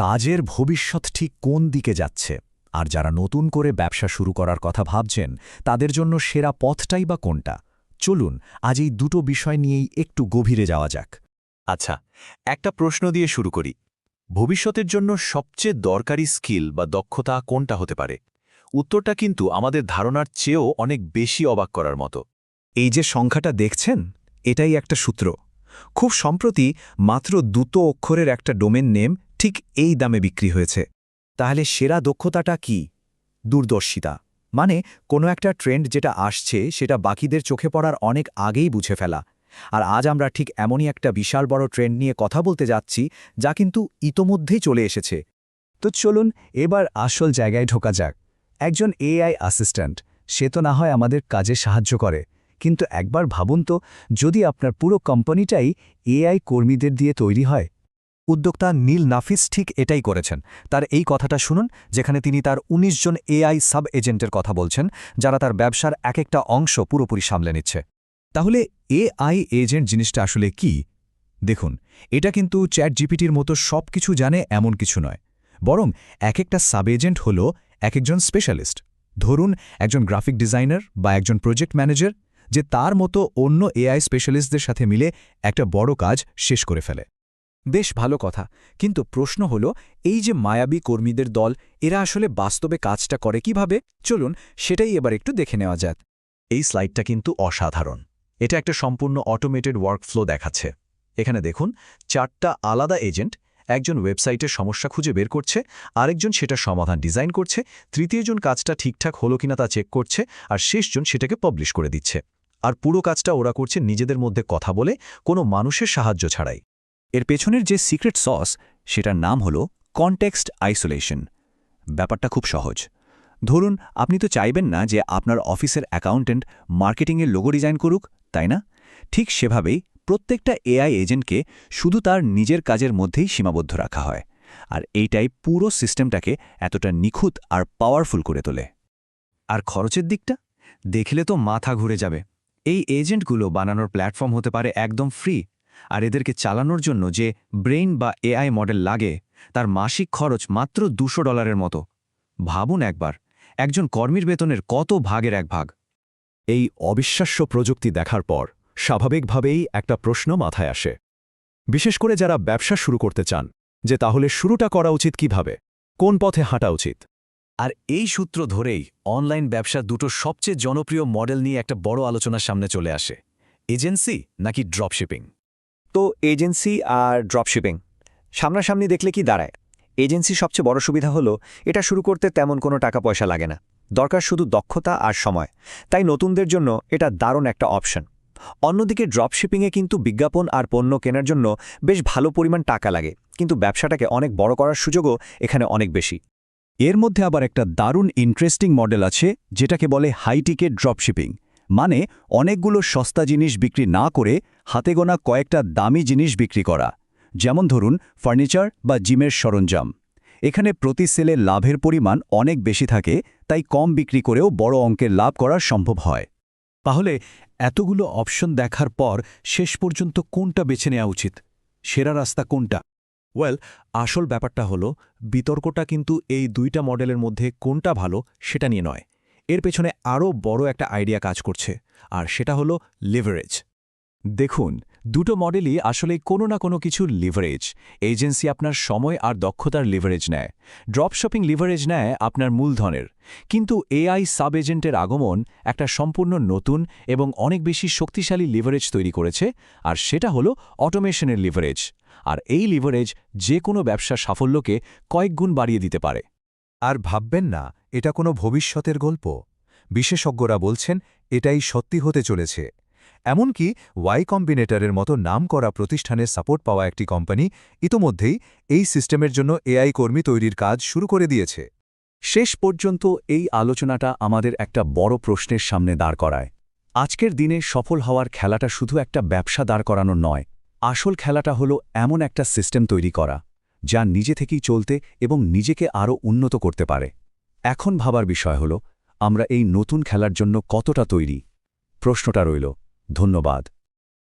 কাজের ভবিষ্যৎ ঠিক কোন দিকে যাচ্ছে আর যারা নতুন করে ব্যবসা শুরু করার কথা ভাবছেন তাদের জন্য সেরা পথটাই বা কোনটা? চলুন আজ এই দুটো বিষয় নিয়েই একটু গভীরে যাওয়া যাক। আচ্ছা, একটা প্রশ্ন দিয়ে শুরু করি। ভবিষ্যতের জন্য সবচেয়ে দরকারি স্কিল বা দক্ষতা কোনটা হতে পারে? উত্তরটা কিন্তু আমাদের ধারণার চেয়েও অনেক বেশি অবাক করার মতো। এই যে সংখ্যাটা দেখছেন, এটাই একটা সূত্র। খুব সম্প্রতি মাত্র 2 অক্ষরের একটা ডোমেন নেম ঠিক এই দামে বিক্রি হয়েছে। তাহলে সেরা দক্ষতাটা কি? দূরদর্শিতা, মানে কোনো একটা ট্রেন্ড যেটা আসছে সেটা বাকিদের চোখে পড়ার অনেক আগেই বুঝে ফেলা। আর আজ আমরা ঠিক এমনই একটা বিশাল বড় ট্রেন্ড নিয়ে কথা বলতে যাচ্ছি, যা কিন্তু ইতোমধ্যেই চলে এসেছে। তো চলুন এবার আসল জায়গায় ঢোকা যাক। একজন এআই অ্যাসিস্ট্যান্ট, সে তো না হয় আমাদের কাজে সাহায্য করে, কিন্তু একবার ভাবুন তো, যদি আপনার পুরো কোম্পানিটাই এআই কর্মীদের দিয়ে তৈরি হয়। উদ্যোক্তা নীল নাফিস ঠিক এটাই করেছেন। তার এই কথাটা শুনুন, যেখানে তিনি তার ১৯ জন এআই সাব এজেন্টের কথা বলছেন, যারা তার ব্যবসার এক একটা অংশ পুরোপুরি সামলে নিচ্ছে। তাহলে এআই এজেন্ট জিনিসটা আসলে কি? দেখুন, এটা কিন্তু চ্যাট জিপিটির মতো সব কিছু জানে এমন কিছু নয়, বরং এক একটা সাব এজেন্ট হল এক একজন স্পেশালিস্ট। ধরুন একজন গ্রাফিক ডিজাইনার বা একজন প্রজেক্ট ম্যানেজার, যে তার মতো অন্য এআই স্পেশালিস্টদের সাথে মিলে একটা বড় কাজ শেষ করে ফেলে। বেশ ভালো কথা, কিন্তু প্রশ্ন হল, এই যে মায়াবী কর্মীদের দল, এরা আসলে বাস্তবে কাজটা করে কিভাবে? চলুন সেটাই এবার একটু দেখে নেওয়া যাক। এই স্লাইডটা কিন্তু অসাধারণ। এটা একটা সম্পূর্ণ অটোমেটেড ওয়ার্কফ্লো দেখাচ্ছে। এখানে দেখুন, 4টা আলাদা এজেন্ট, একজন ওয়েবসাইটের সমস্যা খুঁজে বের করছে, আরেকজন সেটার সমাধান ডিজাইন করছে, তৃতীয়জন কাজটা ঠিকঠাক হলো কিনা তা চেক করছে, আর শেষজন সেটাকে পাবলিশ করে দিচ্ছে। আর পুরো কাজটা ওরা করছে নিজেদের মধ্যে কথা বলে, কোনো মানুষের সাহায্য ছাড়াই। এর পেছনের যে সিক্রেট সস, সেটার নাম হল কনটেক্সট আইসোলেশন। ব্যাপারটা খুব সহজ। ধরুন আপনি তো চাইবেন না যে আপনার অফিসের অ্যাকাউন্টেন্ট মার্কেটিংয়ের লোগো ডিজাইন করুক, তাই না? ঠিক সেভাবেই প্রত্যেকটা এআই এজেন্টকে শুধু তার নিজের কাজের মধ্যেই সীমাবদ্ধ রাখা হয়, আর এইটাই পুরো সিস্টেমটাকে এতটা নিখুঁত আর পাওয়ারফুল করে তোলে। আর খরচের দিকটা দেখলে তো মাথা ঘুরে যাবে। এই এজেন্টগুলো বানানোর প্ল্যাটফর্ম হতে পারে একদম ফ্রি, আর এদেরকে চালানোর জন্য যে ব্রেইন বা এআই মডেল লাগে, তার মাসিক খরচ মাত্র $200 মতো। ভাবুন একবার, একজন কর্মীর বেতনের কত ভাগের এক ভাগ। এই অবিশ্বাস্য প্রযুক্তি দেখার পর স্বাভাবিকভাবেই একটা প্রশ্ন মাথায় আসে, বিশেষ করে যারা ব্যবসা শুরু করতে চান, যে তাহলে শুরুটা করা উচিত কিভাবে, কোন পথে হাঁটা উচিত? আর এই সূত্র ধরেই অনলাইন ব্যবসার দুটো সবচেয়ে জনপ্রিয় মডেল নিয়ে একটা বড় আলোচনার সামনে চলে আসে: এজেন্সি নাকি ড্রপশিপিং। তো এজেন্সি আর ড্রপশিপিং সামনাসামনি দেখলে কি দাঁড়ায়? এজেন্সি সবচেয়ে বড় সুবিধা হলো এটা শুরু করতে তেমন কোনো টাকা পয়সা লাগে না, দরকার শুধু দক্ষতা আর সময়। তাই নতুনদের জন্য এটা দারুণ একটা অপশন। অন্যদিকে ড্রপশিপিংয়ে কিন্তু বিজ্ঞাপন আর পণ্য কেনার জন্য বেশ ভালো পরিমাণ টাকা লাগে, কিন্তু ব্যবসাটাকে অনেক বড় করার সুযোগও এখানে অনেক বেশি। এর মধ্যে আবার একটা দারুণ ইন্টারেস্টিং মডেল আছে, যেটাকে বলে হাই টিকেট ড্রপশিপিং। মানে অনেকগুলো সস্তা জিনিস বিক্রি না করে হাতে গোনা কয়েকটা দামি জিনিস বিক্রি করা, যেমন ধরুন ফার্নিচার বা জিমের সরঞ্জাম। এখানে প্রতি সেলে লাভের পরিমাণ অনেক বেশি থাকে, তাই কম বিক্রি করেও বড় অঙ্কের লাভ করা সম্ভব হয়। তাহলে এতগুলো অপশন দেখার পর শেষ পর্যন্ত কোনটা বেছে নেওয়া উচিত? সেরা রাস্তা কোনটা? আসল ব্যাপারটা হলো, বিতর্কটা কিন্তু এই দুইটা মডেলের মধ্যে কোনটা ভালো সেটা নিয়ে নয়। এর পেছনে আরও বড় একটা আইডিয়া কাজ করছে, আর সেটা হলো লিভারেজ। দেখুন, দুটো মডেলই আসলে কোনো না কোনো কিছু লিভারেজ। এজেন্সি আপনার সময় আর দক্ষতার লিভারেজ নেয়, ড্রপশপিং লিভারেজ নেয় আপনার মূলধনের। কিন্তু এআই সাব এজেন্টের আগমন একটা সম্পূর্ণ নতুন এবং অনেক বেশি শক্তিশালী লিভারেজ তৈরি করেছে, আর সেটা হলো অটোমেশনের লিভারেজ। আর এই লিভারেজ যে কোনো ব্যবসার সাফল্যকে কয়েক গুণ বাড়িয়ে দিতে পারে। আর ভাববেন না এটা কোনো ভবিষ্যতের গল্প। বিশেষজ্ঞরা বলছেন এটাই সত্যি হতে চলেছে। এমনকি ওয়াই কম্বিনেটরের মতো নামকরা প্রতিষ্ঠানের সাপোর্ট পাওয়া একটি কোম্পানি ইতোমধ্যেই এই সিস্টেমের জন্য এআই কর্মী তৈরির কাজ শুরু করে দিয়েছে। শেষ পর্যন্ত এই আলোচনাটা আমাদের একটা বড় প্রশ্নের সামনে দাঁড় করায়। আজকের দিনে সফল হওয়ার খেলাটা শুধু একটা ব্যবসা দাঁড় করানো নয়, আসল খেলাটা হলো এমন একটা সিস্টেম তৈরি করা যা নিজে থেকেই চলতে এবং নিজেকে আরও উন্নত করতে পারে। এখন ভাবার বিষয় হলো, আমরা এই নতুন খেলার জন্য কতটা তৈরি? প্রশ্নটা রইল। ধন্যবাদ।